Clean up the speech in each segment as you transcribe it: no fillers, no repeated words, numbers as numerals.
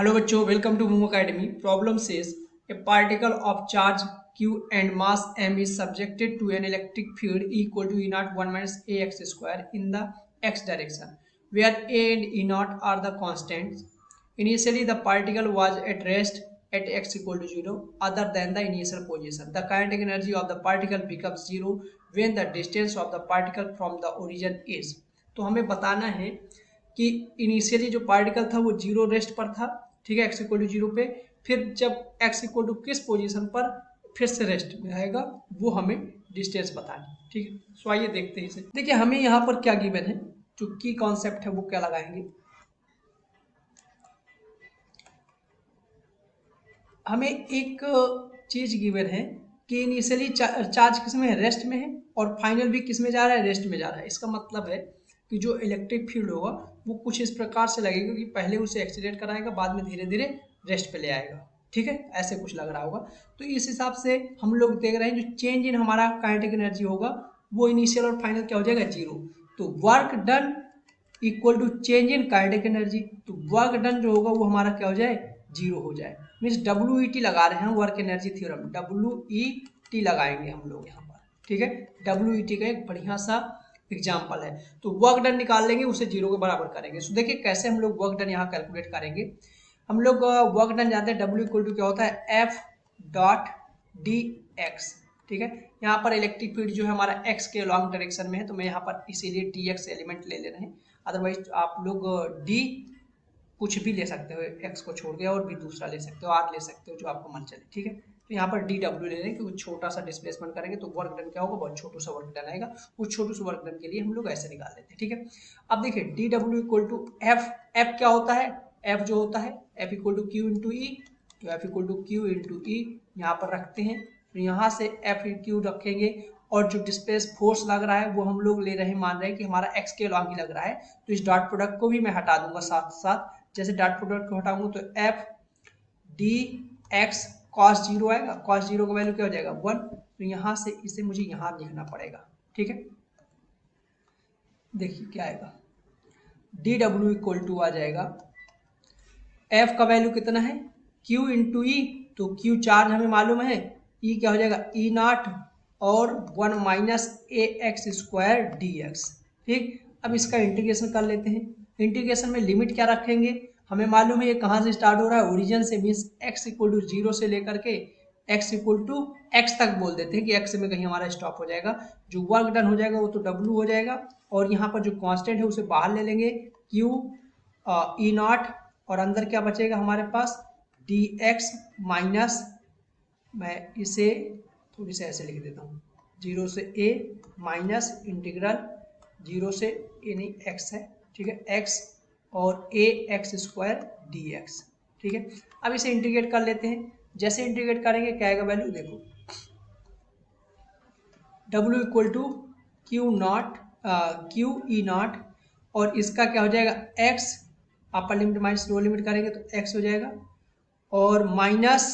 Hello बच्चों, welcome to Move Academy. Problem says a particle of charge q and mass m is subjected to an electric field equal to E naught 1 minus ax square in the x direction, where a and E naught are the constants. Initially, the particle was at rest at x equal to 0 other than the initial position. The kinetic energy of the particle becomes 0 when the distance of the particle from the origin is. तो हमें बताना है कि initially जो particle था वो zero rest पर था, ठीक है, एक्स इक्वल टू जीरो पे। फिर जब एक्स इक्वल टू किस पोजीशन पर फिर से रेस्ट में आएगा वो हमें डिस्टेंस बतानी, ठीक है। सो आइए देखते हैं इसे। देखिए हमें यहाँ पर क्या गिवन है, जो की कॉन्सेप्ट है वो क्या लगाएंगे। हमें एक चीज गिवन है कि इनिशियली चार्ज किस में है, रेस्ट में है, और फाइनल भी किस में जा रहा है, रेस्ट में जा रहा है। इसका मतलब है कि जो इलेक्ट्रिक फील्ड होगा वो कुछ इस प्रकार से लगेगा कि पहले उसे एक्सीलरेट कराएगा, बाद में धीरे धीरे रेस्ट पे ले आएगा, ठीक है, ऐसे कुछ लग रहा होगा। तो इस हिसाब से हम लोग देख रहे हैं जो चेंज इन हमारा काइनेटिक एनर्जी होगा वो इनिशियल और फाइनल क्या हो जाएगा, जीरो। तो work done equal to change in kinetic energy, तो वर्क डन जो होगा वो हमारा क्या हो जाए, जीरो हो जाए। मीन्स डब्ल्यू ई टी लगा रहे हैं, work energy theorem W E T लगाएंगे हम लोग यहाँ पर, ठीक है। डब्ल्यू ई टी का एक बढ़िया सा एग्जाम्पल है। तो वर्क डन निकाल लेंगे, उसे जीरो के बराबर करेंगे। सो देखिए कैसे हम लोग वर्क डन यहाँ कैलकुलेट करेंगे। हम लोग वर्क डन जानते हैं, डब्ल्यू इक्वल टू क्या होता है, एफ डॉट डी एक्स, ठीक है। यहाँ पर इलेक्ट्रिक फील्ड जो है हमारा एक्स के लॉन्ग डायरेक्शन में है, तो मैं यहाँ पर इसीलिए डी एक्स एलिमेंट ले रहे हैं। अदरवाइज आप लोग डी कुछ भी ले सकते हो, एक्स को छोड़ के, और भी दूसरा ले सकते हो, आर ले सकते हो, जो आपको मन चले, ठीक है। तो यहाँ पर डी डब्ल्यू ले रहे हैं क्योंकि छोटा सा डिस्प्लेसमेंट करेंगे तो वर्क डन क्या होगा, बहुत छोटू सा वर्क डन आएगा। उस छोटू से वर्क डन के लिए हम लोग ऐसे निकाल लेते हैं, ठीक है। अब देखिए डी डब्ल्यू इक्वल टू एफ, एफ क्या होता है, एफ जो होता है f equal to q into e, तो f equal to q into e यहाँ पर रखते हैं। तो यहाँ से एफ क्यू रखेंगे, और जो डिस्प्लेस फोर्स लग रहा है वो हम लोग ले रहे हैं, मान रहे हैं कि हमारा एक्स के लॉन्ग ही लग रहा है। तो इस डॉट प्रोडक्ट को भी मैं हटा दूंगा साथ साथ। जैसे डॉट प्रोडक्ट को हटाऊंगा तो F D x cos zero आएगा, कॉस जीरो का वैल्यू क्या हो जाएगा, वन। तो यहाँ से इसे मुझे यहाँ लिखना पड़ेगा, ठीक है। देखिए क्या आएगा, डी डब्ल्यू इक्वल टू आ जाएगा, एफ का वैल्यू कितना है, क्यू इंटू ई, तो क्यू चार्ज हमें मालूम है, ई क्या हो जाएगा, ई नॉट और one minus a x square D x, ठीक। अब इसका इंटीग्रेशन कर लेते हैं। इंटीग्रेशन में लिमिट क्या रखेंगे, हमें मालूम है ये कहाँ से स्टार्ट हो रहा है, ओरिजिन से, means x equal to zero से लेकर के एक्स इक्वल टू एक्स तक बोल देते हैं कि एक्स में कहीं हमारा स्टॉप हो जाएगा। जो वर्क डन हो जाएगा वो तो डब्ल्यू हो जाएगा, और यहाँ पर जो कांस्टेंट है उसे बाहर ले लेंगे, क्यू ई नॉट, और अंदर क्या बचेगा हमारे पास, डी एक्स माइनस, मैं इसे थोड़ी सी ऐसे लिख देता हूँ, जीरो से ए माइनस इंटीग्रल जीरो से ए, नहीं एक्स है, ठीक है, एक्स और ए एक्स स्क्वायर डी एक्स, ठीक है। अब इसे इंटीग्रेट कर लेते हैं। जैसे इंटीग्रेट करेंगे क्या आएगा वैल्यू, देखो डब्ल्यू equal to q naught, q e naught, और इसका क्या हो जाएगा, x, upper limit minus lower limit करेंगे तो एक्स हो जाएगा, और माइनस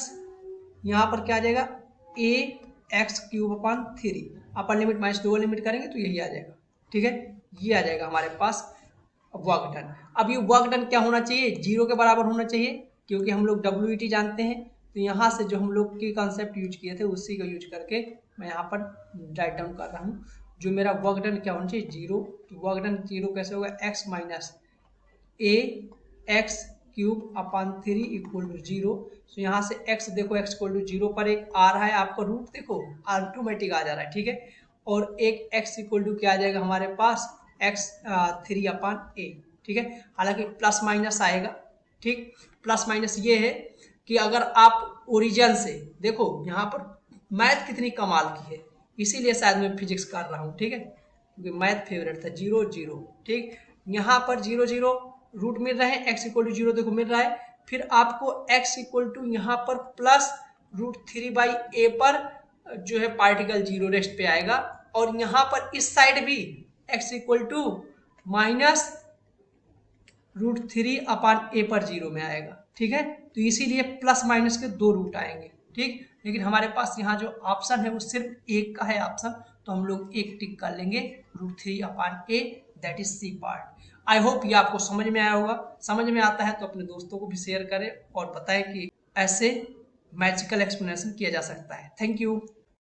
यहाँ पर क्या आ जाएगा, a x cube upon three, upper limit minus lower limit करेंगे तो यही आ जाएगा, ठीक है। ये आ जाएगा हमारे पास वर्क डन। अब ये वर्क डन क्या होना चाहिए, जीरो के बराबर होना चाहिए, क्योंकि हम लोग डब्ल्यू ई टी जानते हैं। तो यहाँ से जो हम लोग के कॉन्सेप्ट यूज किए थे उसी का यूज करके मैं यहाँ पर राइट डाउन कर रहा हूँ। जो मेरा वर्क डन क्या होना चाहिए, जीरो। तो वर्क डन जीरो कैसे होगा, x minus a x cube upon three equal to zero. तो यहाँ से x देखो, x इक्वल टू जीरो पर एक आ रहा है, आपका रूट देखो ऑटोमेटिक आ जा रहा है, ठीक है। और एक x इक्वल टू क्या आ जाएगा हमारे पास, x थ्री अपॉन ए, ठीक है। हालांकि प्लस माइनस आएगा, ठीक। प्लस माइनस ये है कि अगर आप ओरिजिन से देखो, यहाँ पर मैथ कितनी कमाल की है, इसीलिए शायद मैं फिजिक्स कर रहा हूँ, ठीक है, क्योंकि मैथ फेवरेट था। जीरो जीरो, ठीक, यहाँ पर जीरो जीरो रूट मिल रहे हैं, x इक्वल टू जीरो देखो मिल रहा है। फिर आपको x इक्वल टू यहाँ पर प्लस रूट थ्री बाई ए पर जो है पार्टिकल जीरो रेस्ट पे आएगा, और यहाँ पर इस साइड भी x equal to minus root three upon a पर जीरो में आएगा, ठीक है। तो इसीलिए प्लस माइनस के दो रूट आएंगे, ठीक। लेकिन हमारे पास यहाँ जो ऑप्शन है वो सिर्फ एक का है ऑप्शन, तो हम लोग एक टिक कर लेंगे, root three upon a, that is c part. I hope ये आपको समझ में आया होगा। समझ में आता है तो अपने दोस्तों को भी शेयर करें और बताएं कि ऐसे मैजिकल एक्सप्लेनेशन किया जा सकता है। Thank you.